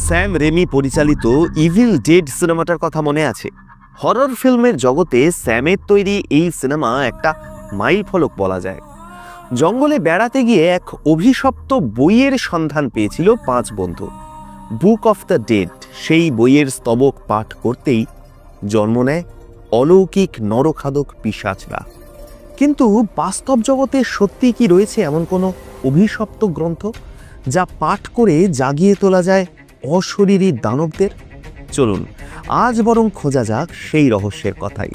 Sam Remi পরিচালিত evil dead সিনেমাটার কথা মনে আছে? হরর ফিল্মের জগতে স্যামের তৈরি এই সিনেমা একটা মাইলফলক বলা যায়। জঙ্গলে বেড়াতে গিয়ে এক অভিশপ্ত বইয়ের সন্ধান পেয়েছিল 5 বন্ধু। বুক অফ দ্য ডেড সেই বইয়ের স্তবক পাঠ করতেই জন্ম নেয় অলৌকিক নরখাদক পিশাচরা। কিন্তু বাস্তব জগতে সত্যি কি রয়েছে এমন কোনো অভিশপ্ত গ্রন্থ যা পাঠ করে জাগিয়ে তোলা যায় অশরীরী দানবদের? চলুন আজ বরং খোঁজা যাক সেই রহস্যের কথাই।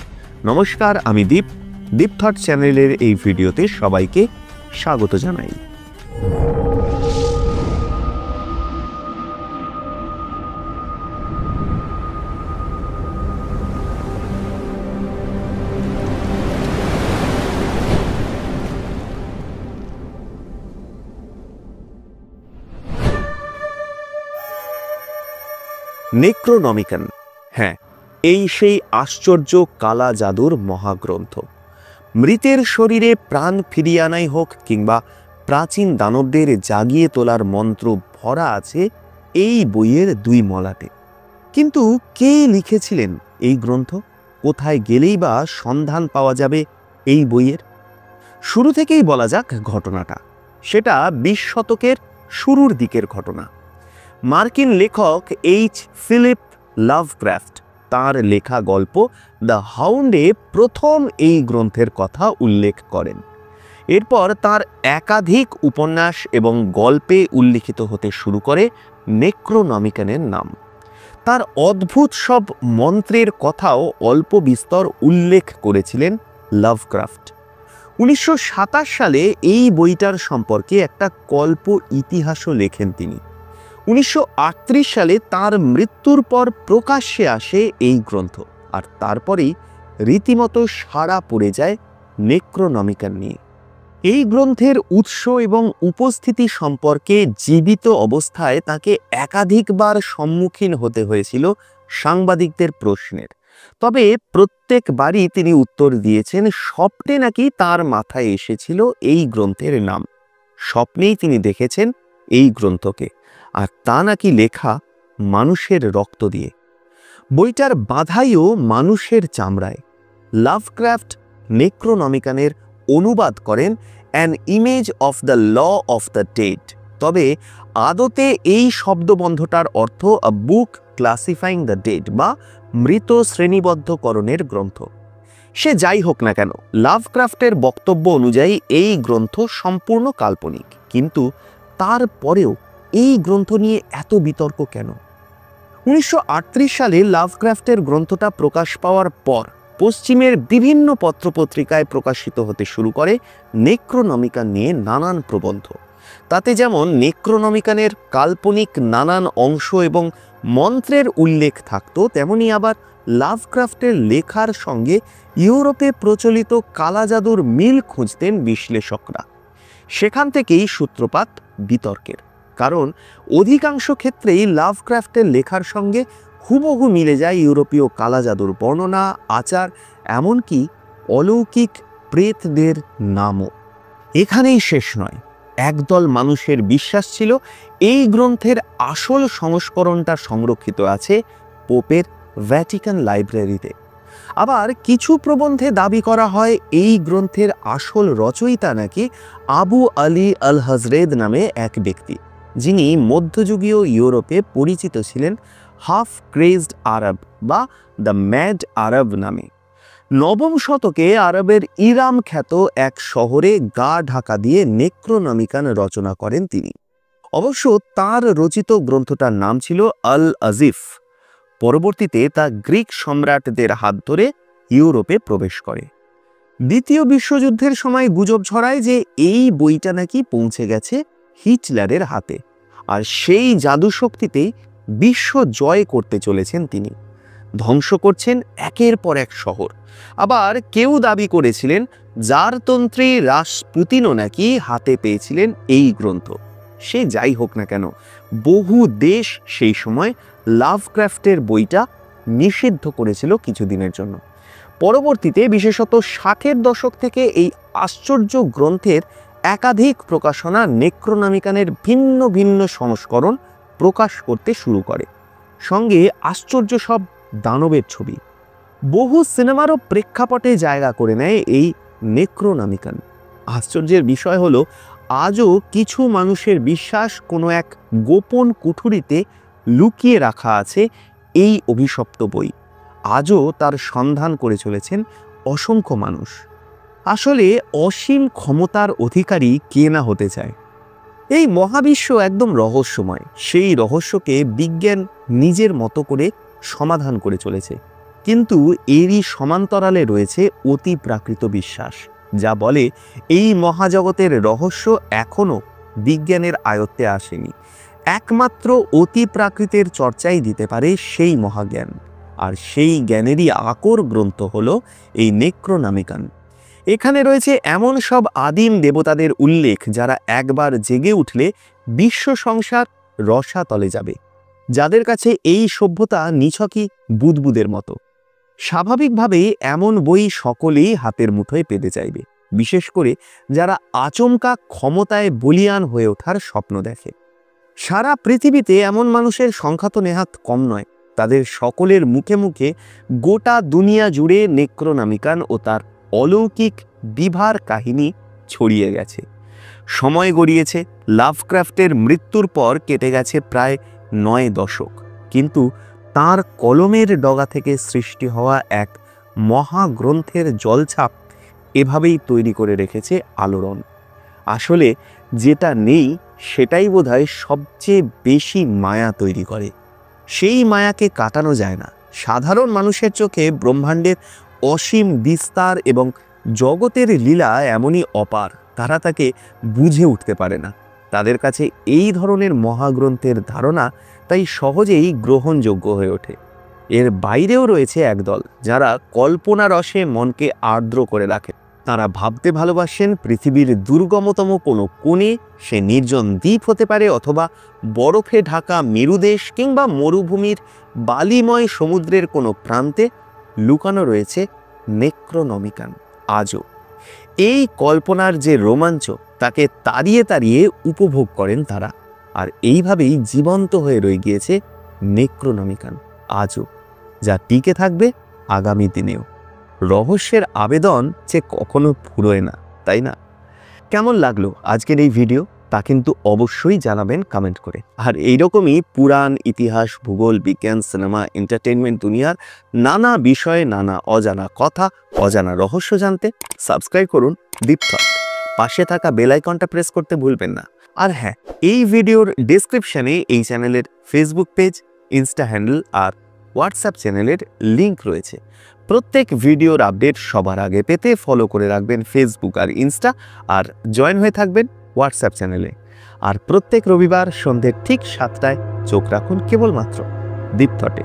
নমস্কার, আমি দীপ থট চ্যানেলের এই ভিডিওতে সবাইকে স্বাগত জানাই। নেক্রোনমিকন, হ্যাঁ, এই সেই আশ্চর্য কালা জাদুর মহাগ্রন্থ। মৃতের শরীরে প্রাণ ফিরিয়ে আনাই হোক কিংবা প্রাচীন দানবদের জাগিয়ে তোলার মন্ত্র ভরা আছে এই বইয়ের 2 মলাটে। কিন্তু কে লিখেছিলেন এই গ্রন্থ? কোথায় গেলেই বা সন্ধান পাওয়া যাবে এই বইয়ের? শুরু থেকেই বলা যাক ঘটনাটা। সেটা 20 শতকের শুরুর দিকের ঘটনা। মার্কিন লেখক ফিলিপ লাভক্রাফট তাঁর লেখা গল্প দ্য হাউন্ডে প্রথম এই গ্রন্থের কথা উল্লেখ করেন। এরপর তার একাধিক উপন্যাস এবং গল্পে উল্লিখিত হতে শুরু করে নেক্রোনমিকনের নাম। তার অদ্ভুত সব মন্ত্রের কথাও অল্প বিস্তর উল্লেখ করেছিলেন লাভক্রাফট। 1927 সালে এই বইটার সম্পর্কে একটা কল্প ইতিহাসও লেখেন তিনি। 1938 সালে তার মৃত্যুর পর প্রকাশ্যে আসে এই গ্রন্থ, আর তারপরেই রীতিমতো সাড়া পড়ে যায় নেক্রোনমিকন নিয়ে। এই গ্রন্থের উৎস এবং উপস্থিতি সম্পর্কে জীবিত অবস্থায় তাকে একাধিকবার সম্মুখীন হতে হয়েছিল সাংবাদিকদের প্রশ্নের। তবে প্রত্যেকবারই তিনি উত্তর দিয়েছেন স্বপ্নে নাকি তার মাথায় এসেছিল এই গ্রন্থের নাম। স্বপ্নেই তিনি দেখেছেন এই গ্রন্থকে, আর তা নাকি লেখা মানুষের রক্ত দিয়ে। বইটার বাঁধাইও মানুষের চামড়ায়। লাভক্রাফট নেক্রোনমিকনের অনুবাদ করেন an image of the law of the dead. তবে আদতে এই শব্দবন্ধটার অর্থ আ বুক ক্লাসিফাইং দ্য ডেড বা মৃত শ্রেণীবদ্ধকরণের গ্রন্থ। সে যাই হোক না কেন, লাভক্রাফটের বক্তব্য অনুযায়ী এই গ্রন্থ সম্পূর্ণ কাল্পনিক। কিন্তু তারপরেও এই গ্রন্থ নিয়ে এত বিতর্ক কেন? 1938 সালে লাভক্রাফটের গ্রন্থটা প্রকাশ পাওয়ার পর পশ্চিমের বিভিন্ন পত্রপত্রিকায় প্রকাশিত হতে শুরু করে নেক্রোনমিকন নিয়ে নানান প্রবন্ধ। তাতে যেমন নেক্রোনমিকনের কাল্পনিক নানান অংশ এবং মন্ত্রের উল্লেখ থাকতো, তেমনি আবার লাভক্রাফটের লেখার সঙ্গে ইউরোপে প্রচলিত কালা জাদুর মিল খুঁজতেন বিশ্লেষকরা। সেখান থেকেই সূত্রপাত বিতর্কের। কারণ অধিকাংশ ক্ষেত্রেই লাভক্রাফটের লেখার সঙ্গে হুবহু মিলে যায় ইউরোপীয় কালা জাদুর বর্ণনা, আচার, এমনকি অলৌকিক প্রেতদের নামও। এখানেই শেষ নয়। একদল মানুষের বিশ্বাস ছিল এই গ্রন্থের আসল সংস্করণটা সংরক্ষিত আছে পোপের ভ্যাটিকান লাইব্রেরিতে। আবার কিছু প্রবন্ধে দাবি করা হয় এই গ্রন্থের আসল রচয়িতা নাকি আবু আলী আল হজরেদ নামে এক ব্যক্তি, যিনি মধ্যযুগীয় ইউরোপে পরিচিত ছিলেন হাফ ক্রেজড আরব বা দ্য ম্যাড আরব নামে। 9ম শতকে আরবের ইরাম খ্যাত এক শহরে গা ঢাকা দিয়ে নেক্রোনমিকন রচনা করেন তিনি। অবশ্য তার রচিত গ্রন্থটার নাম ছিল আল আজিফ। পরবর্তীতে তা গ্রিক সম্রাটদের হাত ধরে ইউরোপে প্রবেশ করে। দ্বিতীয় বিশ্বযুদ্ধের সময় গুজব ছড়ায় যে এই বইটা নাকি পৌঁছে গেছে হিটলারের হাতে, আর সেই জাদুশক্তিতেই বিশ্ব জয় করতে চলেছেন তিনি। ধ্বংস করছেন একের পর এক শহর। আবার কেউ দাবি করেছিলেন জারতন্ত্রী রাসপুতিনও নাকি হাতে পেয়েছিলেন এই গ্রন্থ। সে যাই হোক না কেন, বহু দেশ সেই সময় লাভক্রাফটের বইটা নিষিদ্ধ করেছিল কিছুদিনের জন্য। পরবর্তীতে বিশেষত 60-এর দশক থেকে এই আশ্চর্য গ্রন্থের একাধিক প্রকাশনা নেক্রোনমিকানের ভিন্ন ভিন্ন সংস্করণ প্রকাশ করতে শুরু করে, সঙ্গে আশ্চর্য সব দানবের ছবি। বহু সিনেমারও প্রেক্ষাপটে জায়গা করে নেয় এই নেক্রোনমিকান। আশ্চর্যের বিষয় হলো, আজও কিছু মানুষের বিশ্বাস কোনো এক গোপন কুঠুরিতে লুকিয়ে রাখা আছে এই অভিশপ্ত বই। আজও তার সন্ধান করে চলেছেন অসংখ্য মানুষ। আসলে অসীম ক্ষমতার অধিকারী কে না হতে চায়? এই মহাবিশ্ব একদম রহস্যময়। সেই রহস্যকে বিজ্ঞান নিজের মতো করে সমাধান করে চলেছে, কিন্তু এরই সমান্তরালে রয়েছে অতি প্রাকৃত বিশ্বাস, যা বলে এই মহাজগতের রহস্য এখনো বিজ্ঞানের আয়ত্তে আসেনি। একমাত্র অতি প্রাকৃতের চর্চাই দিতে পারে সেই মহাজ্ঞান। আর সেই জ্ঞানেরই আকর গ্রন্থ হলো এই নেক্রোনমিকান। এখানে রয়েছে এমন সব আদিম দেবতাদের উল্লেখ, যারা একবার জেগে উঠলে বিশ্ব সংসার রসাতলে যাবে, যাদের কাছে এই সভ্যতা নিছকই বুদবুদের মতো। স্বাভাবিকভাবেই এমন বই সকলেই হাতের মুঠোয় পেতে চাইবে, বিশেষ করে যারা আচমকা ক্ষমতায় বলীয়ান হয়ে ওঠার স্বপ্ন দেখে। সারা পৃথিবীতে এমন মানুষের সংখ্যা তো নেহাত কম নয়। তাদের সকলের মুখে মুখে গোটা দুনিয়া জুড়ে নেক্রোনমিকান ও তার অলৌকিক বিভার কাহিনী ছড়িয়ে গেছে। সময় গড়িয়েছে, লাভক্রাফটের মৃত্যুর পর কেটে গেছে প্রায় 9 দশক, কিন্তু তার কলমের ডগা থেকে সৃষ্টি হওয়া এক মহাগ্রন্থের জলছাপ এভাবেই তৈরি করে রেখেছে আলোড়ন। আসলে যেটা নেই সেটাই বোধহয় সবচেয়ে বেশি মায়া তৈরি করে। সেই মায়াকে কাটানো যায় না। সাধারণ মানুষের চোখে ব্রহ্মাণ্ডের অসীম বিস্তার এবং জগতের লীলা এমনই অপার, তারা তাকে বুঝে উঠতে পারে না। তাদের কাছে এই ধরনের মহাগ্রন্থের ধারণা তাই সহজেই গ্রহণযোগ্য হয়ে ওঠে। এর বাইরেও রয়েছে একদল যারা কল্পনা রসে মনকে আর্দ্র করে রাখে। তারা ভাবতে ভালোবাসেন পৃথিবীর দুর্গমতম কোনো কোণে, সে নির্জন দ্বীপ হতে পারে অথবা বরফে ঢাকা মেরুদেশ কিংবা মরুভূমির বালিময় সমুদ্রের কোনো প্রান্তে লুকানো রয়েছে নেক্রোনমিকান। আজও এই কল্পনার যে রোমাঞ্চ, তাকে তাড়িয়ে তাড়িয়ে উপভোগ করেন তারা। আর এইভাবেই জীবন্ত হয়ে রয়ে গিয়েছে নেক্রোনমিকান আজও, যা টিকে থাকবে আগামী দিনেও। রহস্যের আবেদন যে কখনো ফুরোয় না, তাই না? কেমন লাগলো আজকের এই ভিডিও তা কিন্তু অবশ্যই জানাবেন কমেন্ট করে। আর এইরকমই পুরাণ, ইতিহাস, ভূগোল, বিজ্ঞান, সিনেমা, এন্টারটেইনমেন্ট দুনিয়ার নানা বিষয়ে নানা অজানা কথা, অজানা রহস্য জানতে সাবস্ক্রাইব করুন ডিপ থট। পাশে থাকা বেল আইকনটা প্রেস করতে ভুলবেন না। আর হ্যাঁ, এই ভিডিওর ডেসক্রিপশনে এই চ্যানেলের ফেসবুক পেজ, ইনস্টা হ্যান্ডেল আর হোয়াটসঅ্যাপ চ্যানেলের লিঙ্ক রয়েছে। প্রত্যেক ভিডিওর আপডেট সবার আগে পেতে ফলো করে রাখবেন ফেসবুক আর ইনস্টা, আর জয়েন হয়ে থাকবেন হোয়াটসঅ্যাপ চ্যানেলে। আর প্রত্যেক রবিবার সন্ধ্যে ঠিক 7টায় চোখ রাখুন কেবলমাত্র ডিপ থটে।